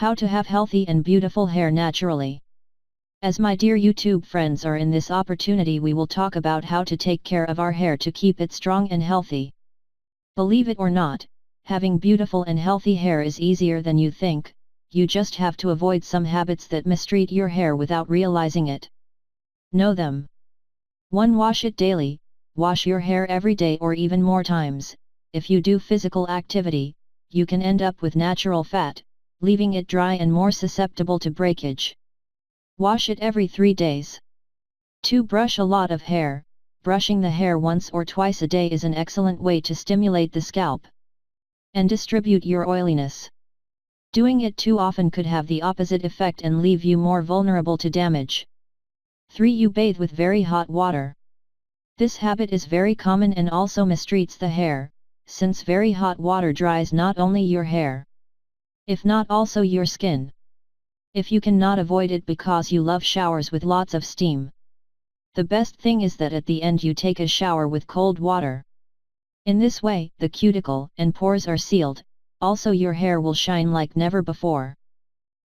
How to have healthy and beautiful hair naturally. As my dear YouTube friends are in this opportunity, we will talk about how to take care of our hair to keep it strong and healthy. Believe it or not, having beautiful and healthy hair is easier than you think. You just have to avoid some habits that mistreat your hair without realizing it. Know them. 1. Wash it daily. Wash your hair every day or even more times. If you do physical activity, you can end up with natural fat, leaving it dry and more susceptible to breakage. Wash it every 3 days. 2. Brush a lot of hair. Brushing the hair once or twice a day is an excellent way to stimulate the scalp and distribute your oiliness. Doing it too often could have the opposite effect and leave you more vulnerable to damage. 3. You bathe with very hot water. This habit is very common and also mistreats the hair, since very hot water dries not only your hair, if not also your skin. If you cannot avoid it because you love showers with lots of steam, the best thing is that at the end you take a shower with cold water. In this way, the cuticle and pores are sealed, also your hair will shine like never before.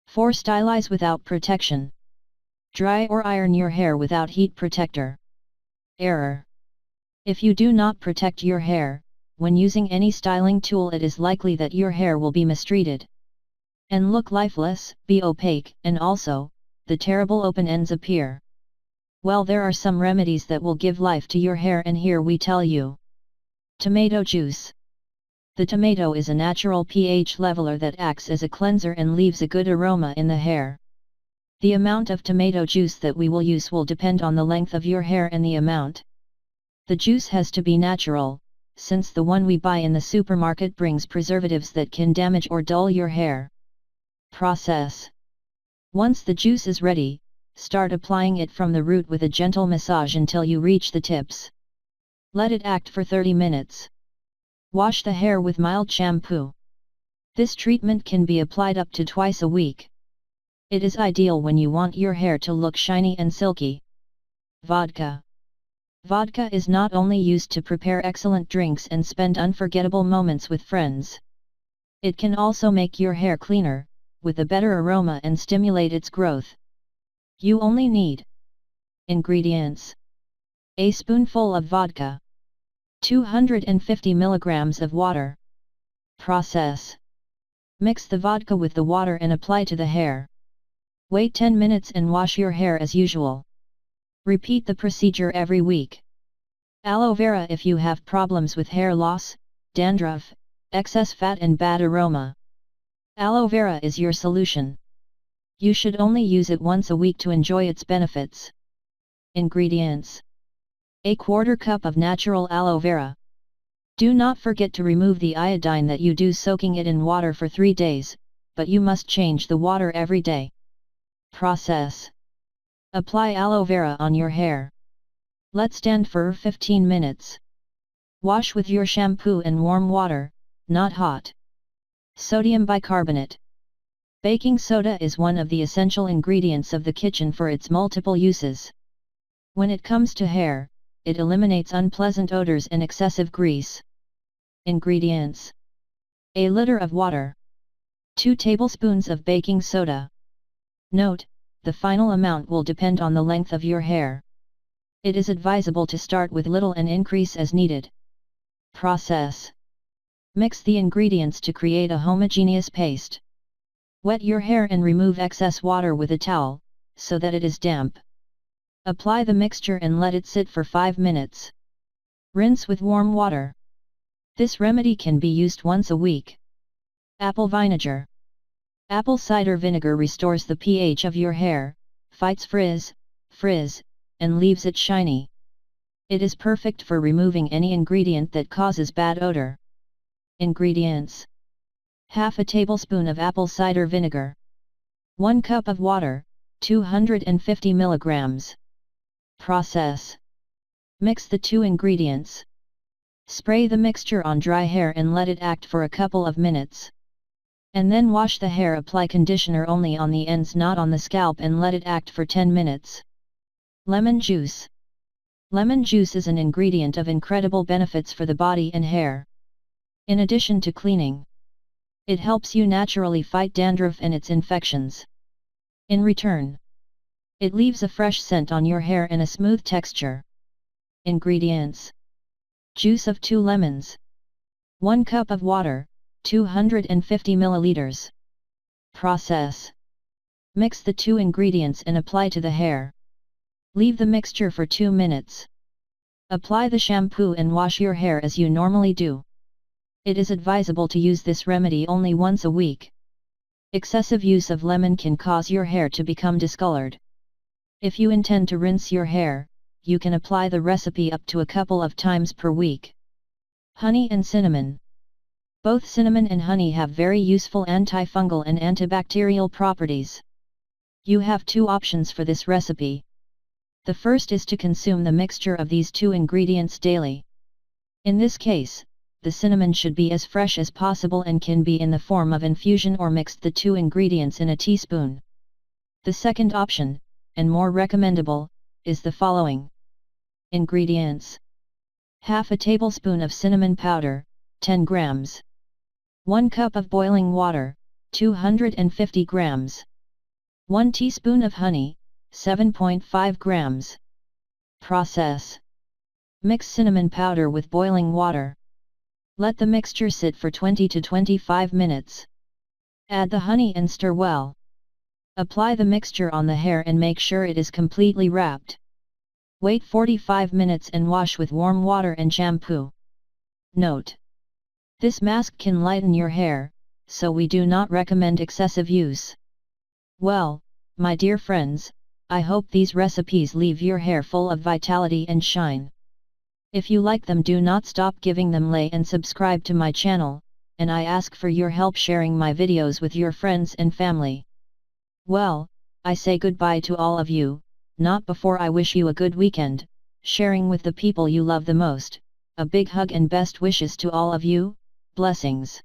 4. Stylize without protection. Dry or iron your hair without heat protector. Error. If you do not protect your hair, when using any styling tool, it is likely that your hair will be mistreated and look lifeless, be opaque, and also, the terrible open ends appear. Well, there are some remedies that will give life to your hair, and here we tell you. Tomato juice. The tomato is a natural pH leveler that acts as a cleanser and leaves a good aroma in the hair. The amount of tomato juice that we will use will depend on the length of your hair and the amount. The juice has to be natural, since the one we buy in the supermarket brings preservatives that can damage or dull your hair. Process. Once the juice is ready, start applying it from the root with a gentle massage until you reach the tips. Let it act for 30 minutes. Wash the hair with mild shampoo. This treatment can be applied up to twice a week. It is ideal when you want your hair to look shiny and silky. Vodka. Vodka is not only used to prepare excellent drinks and spend unforgettable moments with friends. It can also make your hair cleaner, with a better aroma and stimulate its growth. You only need ingredients: a spoonful of vodka, 250 mg of water. Process. Mix the vodka with the water and apply to the hair. Wait 10 minutes and wash your hair as usual. Repeat the procedure every week. Aloe vera. If you have problems with hair loss, dandruff, excess fat and bad aroma, aloe vera is your solution. You should only use it once a week to enjoy its benefits. Ingredients: a quarter cup of natural aloe vera. Do not forget to remove the iodine that you do soaking it in water for 3 days, but you must change the water every day. Process. Apply aloe vera on your hair. Let stand for 15 minutes. Wash with your shampoo and warm water, not hot. Sodium bicarbonate. Baking soda is one of the essential ingredients of the kitchen for its multiple uses. When it comes to hair, it eliminates unpleasant odors and excessive grease. Ingredients: a liter of water, 2 tablespoons of baking soda. Note: the final amount will depend on the length of your hair. It is advisable to start with little and increase as needed. Process. Mix the ingredients to create a homogeneous paste. Wet your hair and remove excess water with a towel, so that it is damp. Apply the mixture and let it sit for 5 minutes. Rinse with warm water. This remedy can be used once a week. Apple vinegar. Apple cider vinegar restores the pH of your hair, fights frizz, and leaves it shiny. It is perfect for removing any ingredient that causes bad odor. Ingredients: half a tablespoon of apple cider vinegar, 1 cup of water, 250 mg. Process. Mix the 2 ingredients. Spray the mixture on dry hair and let it act for a couple of minutes. And then wash the hair. Apply conditioner only on the ends, not on the scalp, and let it act for 10 minutes. Lemon juice. Lemon juice is an ingredient of incredible benefits for the body and hair. In addition to cleaning, It helps you naturally fight dandruff and its infections. In return, it leaves a fresh scent on your hair and a smooth texture. Ingredients: juice of 2 lemons, 1 cup of water, 250 milliliters. Process: mix the 2 ingredients and apply to the hair. Leave the mixture for 2 minutes. Apply the shampoo and wash your hair as you normally do. It is advisable to use this remedy only once a week. Excessive use of lemon can cause your hair to become discolored. If you intend to rinse your hair, you can apply the recipe up to a couple of times per week. Honey and cinnamon. Both cinnamon and honey have very useful antifungal and antibacterial properties. You have 2 options for this recipe. The first is to consume the mixture of these 2 ingredients daily. In this case, the cinnamon should be as fresh as possible and can be in the form of infusion or mixed the 2 ingredients in a teaspoon. The second option, and more recommendable, is the following. Ingredients: half a tablespoon of cinnamon powder, 10 grams. 1 cup of boiling water, 250 grams. 1 teaspoon of honey, 7.5 grams. Process: mix cinnamon powder with boiling water. Let the mixture sit for 20 to 25 minutes. Add the honey and stir well. Apply the mixture on the hair and make sure it is completely wrapped. Wait 45 minutes and wash with warm water and shampoo. Note: this mask can lighten your hair, so we do not recommend excessive use. Well, my dear friends, I hope these recipes leave your hair full of vitality and shine. If you like them, do not stop giving them like and subscribe to my channel, and I ask for your help sharing my videos with your friends and family. Well, I say goodbye to all of you, not before I wish you a good weekend, sharing with the people you love the most. A big hug and best wishes to all of you. Blessings.